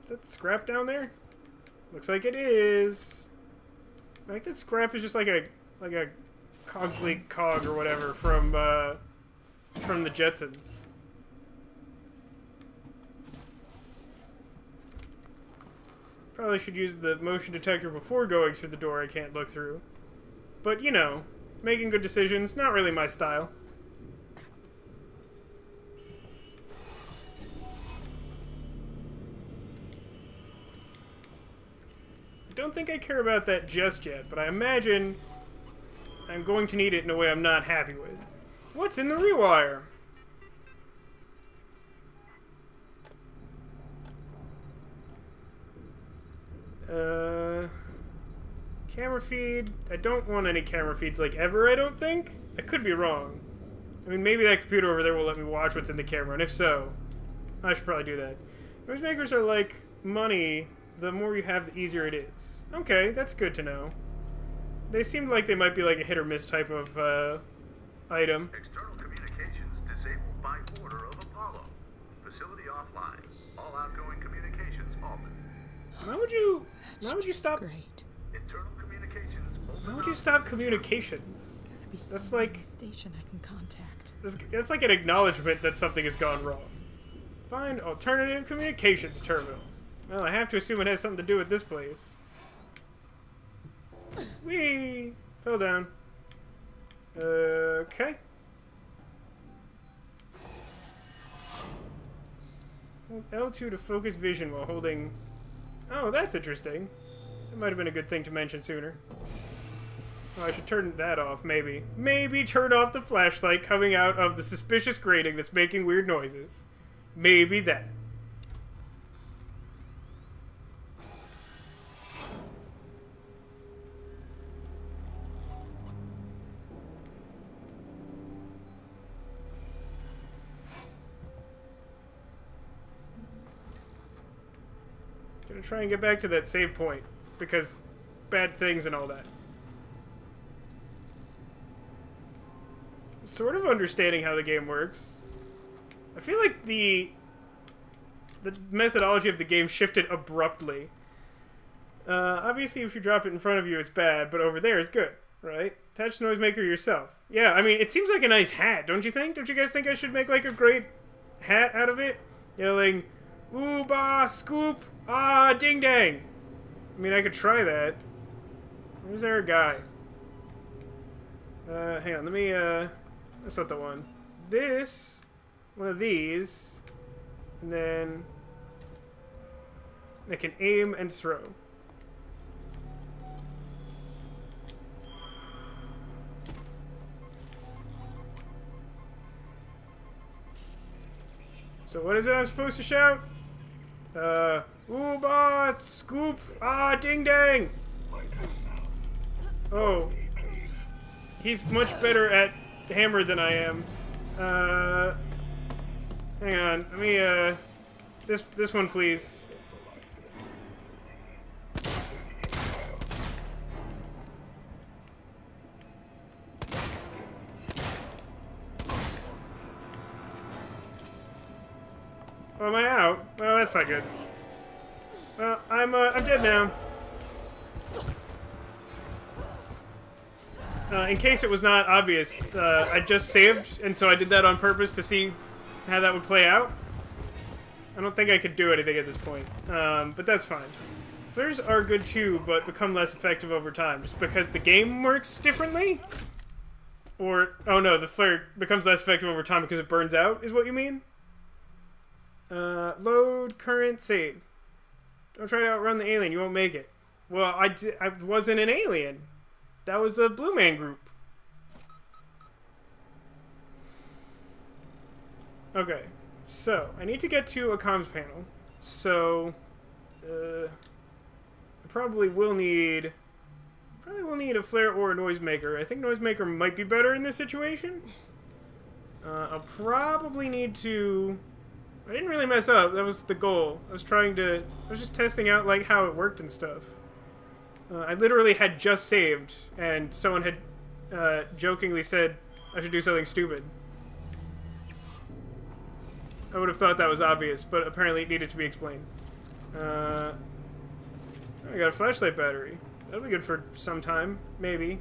Is that the scrap down there? Looks like it is. I think that scrap is just like a Cogsley cog or whatever from the Jetsons. Probably should use the motion detector before going through the door I can't look through. But, you know, making good decisions, not really my style. I don't think I care about that just yet, but I imagine I'm going to need it in a way I'm not happy with. What's in the rewire? Camera feed. I don't want any camera feeds like ever, I don't think. I could be wrong. I mean, maybe that computer over there will let me watch what's in the camera, and if so, I should probably do that. Noisemakers are like money. The more you have, the easier it is. Okay, that's good to know. They seemed like they might be like a hit or miss type of item. External communications disabled by order of Apollo. Facility offline. All outgoing communications halted. Why would you stop? Great. Internal communications. Why would you stop communications? Gotta be That's someone like in the station I can contact. that's like an acknowledgement that something has gone wrong. Find alternative communications terminal. Well, I have to assume it has something to do with this place. Whee! Fell down. Okay. Hold L2 to focus vision while holding... Oh, that's interesting. That might have been a good thing to mention sooner. Oh, I should turn that off, maybe. Maybe turn off the flashlight coming out of the suspicious grating that's making weird noises. Maybe that. Gonna try and get back to that save point, because bad things and all that. Sort of understanding how the game works. I feel like the methodology of the game shifted abruptly. Obviously, if you drop it in front of you, it's bad, but over there, it's good, right? Attach the noisemaker yourself. Yeah, I mean, it seems like a nice hat, don't you think? Don't you guys think I should make, like, a great hat out of it? Yelling, ooh, bah, scoop, ah, ding dang. I mean, I could try that. Where's there a guy? Hang on, let me, that's not the one. This, one of these, and then I can aim and throw. So what is it I'm supposed to shout? Ooba, scoop, ah, ding dang! My turn now. Oh, Please. he's much better at hammer than I am. Hang on, let me, this one, please. Oh, am I out? Well, that's not good. Well, I'm dead now. In case it was not obvious, I just saved, and so I did that on purpose to see how that would play out. I don't think I could do anything at this point, but that's fine. Flares are good too, but become less effective over time, just because the game works differently? Or, oh no, the flare becomes less effective over time because it burns out, is what you mean? Load, current, save. Don't try to outrun the alien, you won't make it. Well, I wasn't an alien. That was a Blue Man group. Okay, so I need to get to a comms panel. So, I probably will need a flare or a noisemaker. I think noisemaker might be better in this situation. I'll probably need to. I didn't really mess up. That was the goal. I was just testing out like how it worked and stuff. I literally had just saved, and someone had jokingly said I should do something stupid. I would have thought that was obvious, but apparently it needed to be explained. I got a flashlight battery. That'll be good for some time, maybe.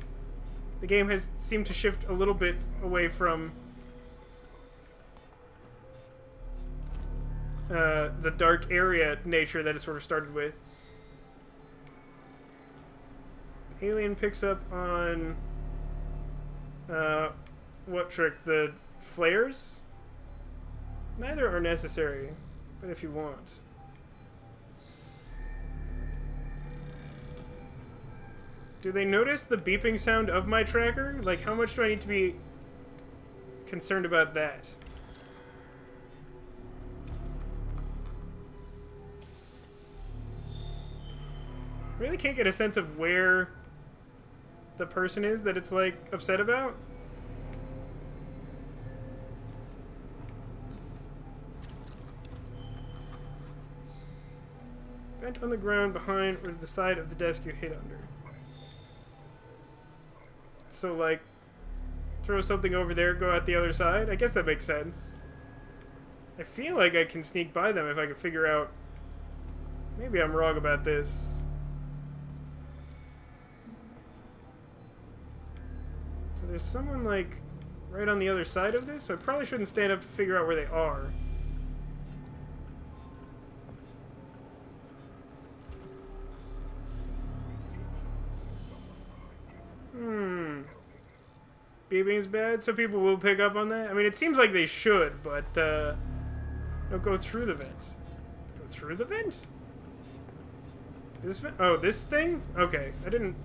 The game has seemed to shift a little bit away from the dark area nature that it sort of started with. Alien picks up on what trick? The flares? Neither are necessary, but if you want. Do they notice the beeping sound of my tracker? Like, how much do I need to be concerned about that? Really can't get a sense of where the person is that it's, like, upset about. Vent on the ground behind or the side of the desk you hit under. So, like, throw something over there, go out the other side? I guess that makes sense. I feel like I can sneak by them if I can figure out... Maybe I'm wrong about this. So there's someone, like, right on the other side of this, so I probably shouldn't stand up to figure out where they are. Beeping is bad, so people will pick up on that? I mean, it seems like they should, but, no, go through the vent. Go through the vent? This vent? Oh, this thing? Okay, I didn't...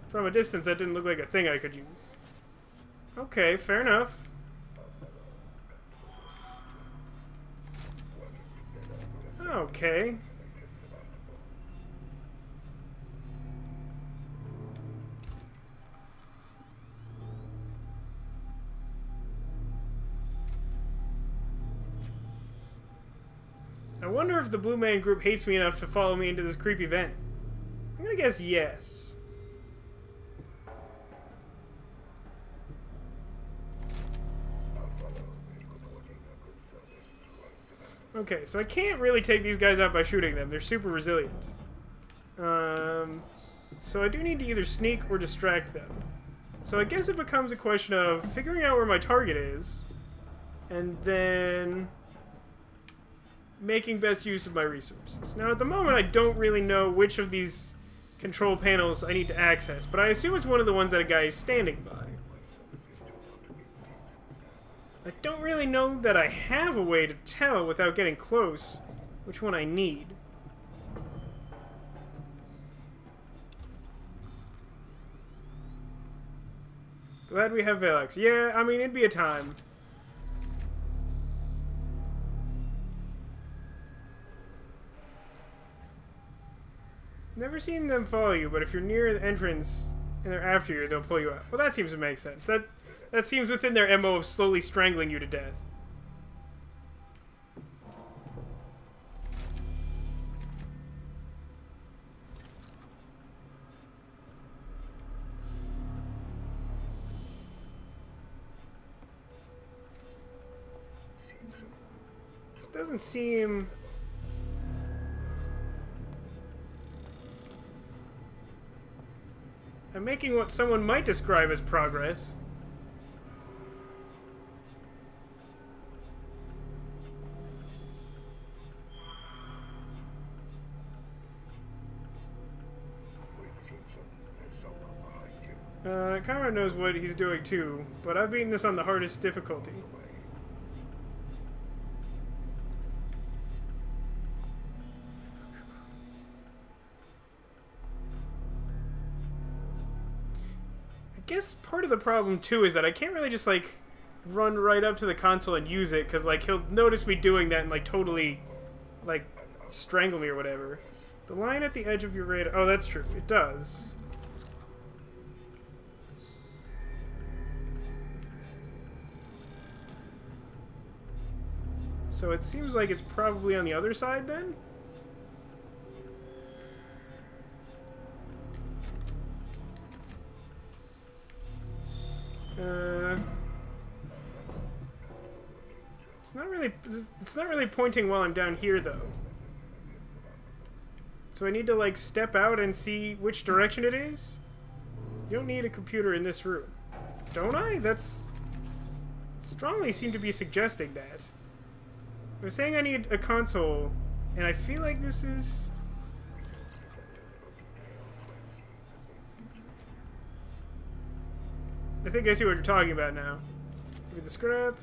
From a distance, that didn't look like a thing I could use. Okay, fair enough. Okay. I wonder if the Blue Man Group hates me enough to follow me into this creepy vent. I'm gonna guess yes. Okay, so I can't really take these guys out by shooting them. They're super resilient. So I do need to either sneak or distract them. So I guess it becomes a question of figuring out where my target is, and then making best use of my resources. Now, at the moment, I don't really know which of these control panels I need to access, but I assume it's one of the ones that a guy is standing by. I don't really know that I have a way to tell without getting close which one I need. Glad we have Velox. Yeah, I mean, it'd be a time. Never seen them follow you, but if you're near the entrance and they're after you, they'll pull you out. Well, that seems to make sense. That seems within their MO of slowly strangling you to death. This doesn't seem... I'm making what someone might describe as progress. Conrad knows what he's doing too, but I've beaten this on the hardest difficulty. I guess part of the problem too is that I can't really just like run right up to the console and use it, because, like, he'll notice me doing that and, like, totally, like, strangle me or whatever. The line at the edge of your radar... Oh, that's true. It does. So it seems like it's probably on the other side, then? It's not really pointing while I'm down here, though. So I need to, like, step out and see which direction it is? You don't need a computer in this room. Don't I? That's... strongly seem to be suggesting that. I was saying I need a console, and I feel like this is... I think I see what you're talking about now. Give me the scrap.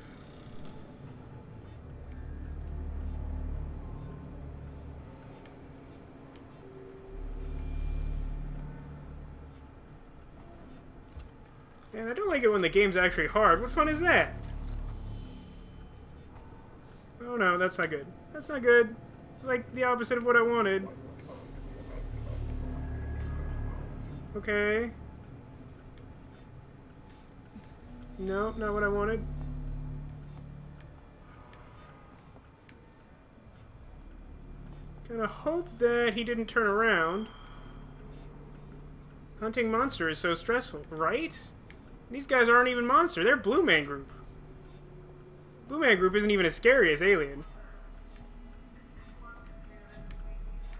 Man, I don't like it when the game's actually hard. What fun is that? Oh no, that's not good. That's not good. It's like the opposite of what I wanted. Okay. No, not what I wanted. Gonna hope that he didn't turn around. Hunting monster is so stressful, right? These guys aren't even monster. They're Blue Man Group. Blue Man Group isn't even as scary as Alien.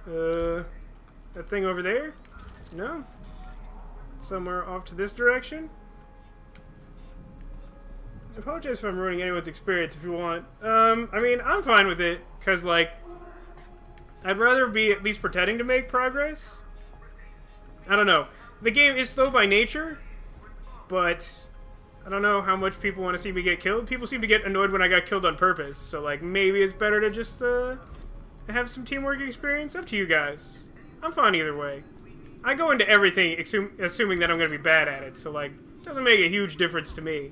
That thing over there? No? Somewhere off to this direction? I apologize if I'm ruining anyone's experience if you want. I mean, I'm fine with it, because, like, I'd rather be at least pretending to make progress. I don't know. The game is slow by nature, but I don't know how much people want to see me get killed. People seem to get annoyed when I got killed on purpose, so, like, maybe it's better to just, have some teamwork experience. Up to you guys. I'm fine either way. I go into everything assuming that I'm going to be bad at it, so, like, it doesn't make a huge difference to me.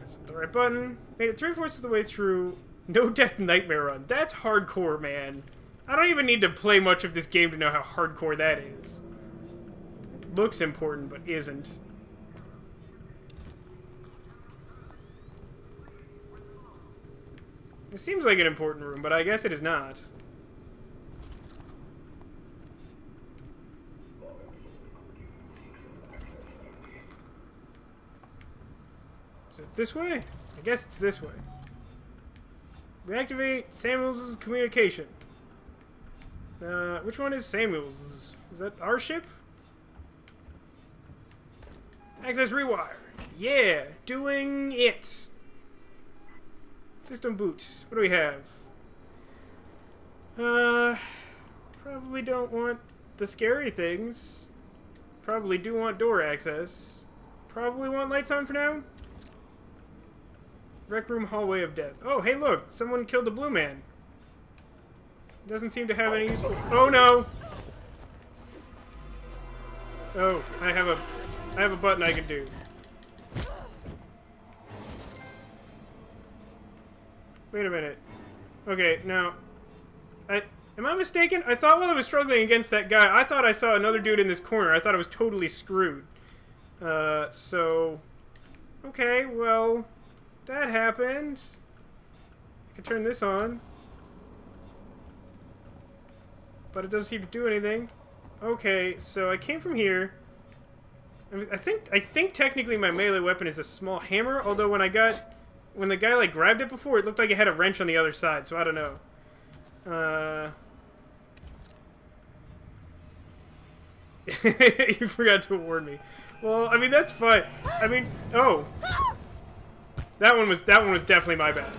That's the right button. Made it 3/4 of the way through. No Death Nightmare Run. That's hardcore, man. I don't even need to play much of this game to know how hardcore that is. It looks important, but isn't. It seems like an important room, but I guess it is not. Is it this way? I guess it's this way. Reactivate Samuels' communication. Which one is Samuels'? Is that our ship? Access rewire. Yeah, doing it. System boot. What do we have? Probably don't want the scary things. Probably do want door access. Probably want lights on for now. Rec room hallway of death. Oh, hey look! Someone killed the blue man. Doesn't seem to have any useful... Oh no! Oh, I have a button I can do. Wait a minute. Okay, now... Am I mistaken? I thought while I was struggling against that guy, I thought I saw another dude in this corner. I thought I was totally screwed. So... Okay, well... That happened. I can turn this on. But it doesn't seem to do anything. Okay, so I came from here. I think technically my melee weapon is a small hammer, although when the guy like grabbed it before, it looked like it had a wrench on the other side, so I don't know. You forgot to warn me. Well, I mean that's fine. I mean, oh. That one was definitely my bad.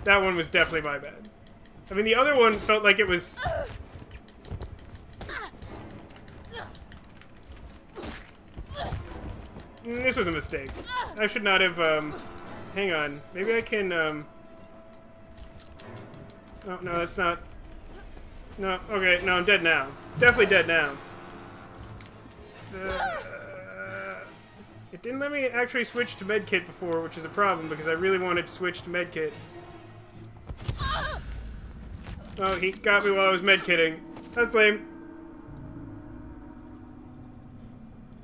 That one was definitely my bad. I mean the other one felt like it was This was a mistake. I should not have, hang on. Maybe I can, Oh, no, that's not... No, okay, no, I'm dead now. Definitely dead now. It didn't let me actually switch to medkit before, which is a problem because I really wanted to switch to medkit. Oh, he got me while I was medkitting. That's lame.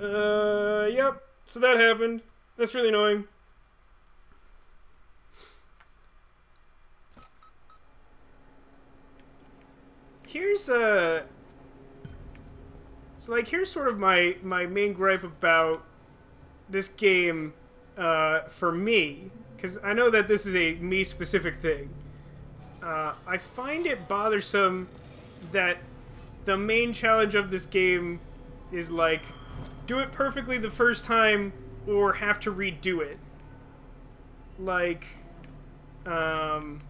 Yep. So that happened. That's really annoying. Here's, so, like, here's sort of my main gripe about this game, for me. Because I know that this is a me-specific thing. I find it bothersome that the main challenge of this game is, like, do it perfectly the first time or have to redo it. Like, I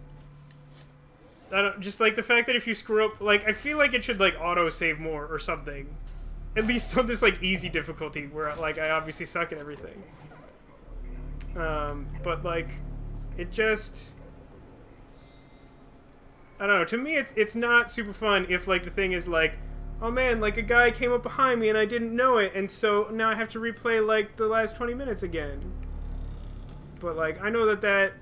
don't, just, like, the fact that if you screw up, like, I feel like it should, like, auto-save more or something. At least on this, like, easy difficulty where, like, I obviously suck at everything. But, like, it just... I don't know, to me it's not super fun if, like, the thing is, like, oh man, like, a guy came up behind me and I didn't know it, and so now I have to replay, like, the last 20 minutes again. But, like, I know that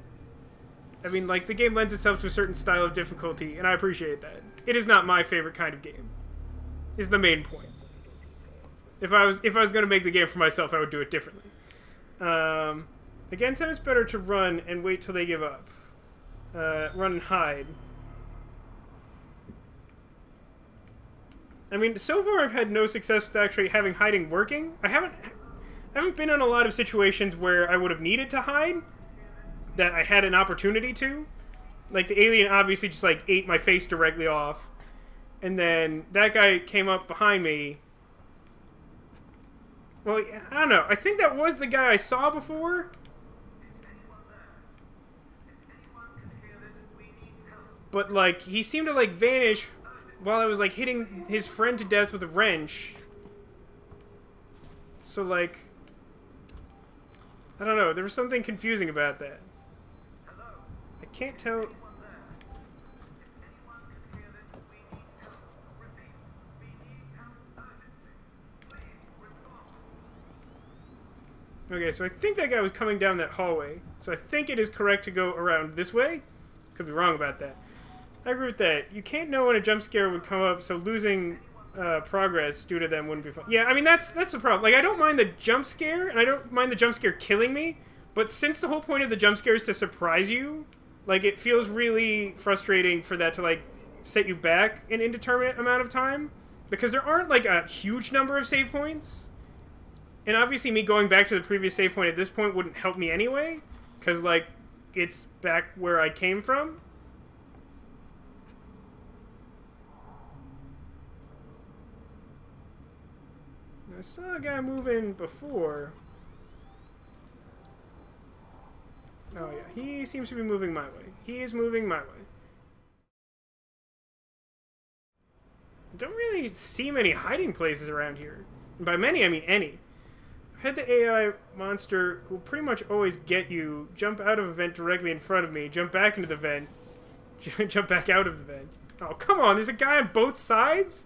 I mean, like, the game lends itself to a certain style of difficulty, and I appreciate that. It is not my favorite kind of game, is the main point. If I was going to make the game for myself, I would do it differently. Against them, it's better to run and wait till they give up. Run and hide. I mean, so far I've had no success with actually having hiding working. I haven't been in a lot of situations where I would have needed to hide, that I had an opportunity to. Like, the alien obviously just, like, ate my face directly off. And then that guy came up behind me. Well, I don't know. I think that was the guy I saw before. But, like, he seemed to, like, vanish while I was, like, hitting his friend to death with a wrench. So, like, I don't know. There was something confusing about that. I can't tell. Okay, so I think that guy was coming down that hallway. So I think it is correct to go around this way. Could be wrong about that. I agree with that. You can't know when a jump scare would come up, so losing progress due to them wouldn't be fun. Yeah, I mean, that's the problem. Like, I don't mind the jump scare, and I don't mind the jump scare killing me, but since the whole point of the jump scare is to surprise you, like, it feels really frustrating for that to, like, set you back an indeterminate amount of time, because there aren't, like, a huge number of save points. And obviously me going back to the previous save point at this point wouldn't help me anyway, because, like, it's back where I came from. I saw a guy moving before. Oh yeah, he seems to be moving my way. He is moving my way. Don't really see many hiding places around here. And by many, I mean any. I've had the AI monster who will pretty much always get you, jump out of a vent directly in front of me, jump back into the vent, jump back out of the vent. Oh, come on, there's a guy on both sides?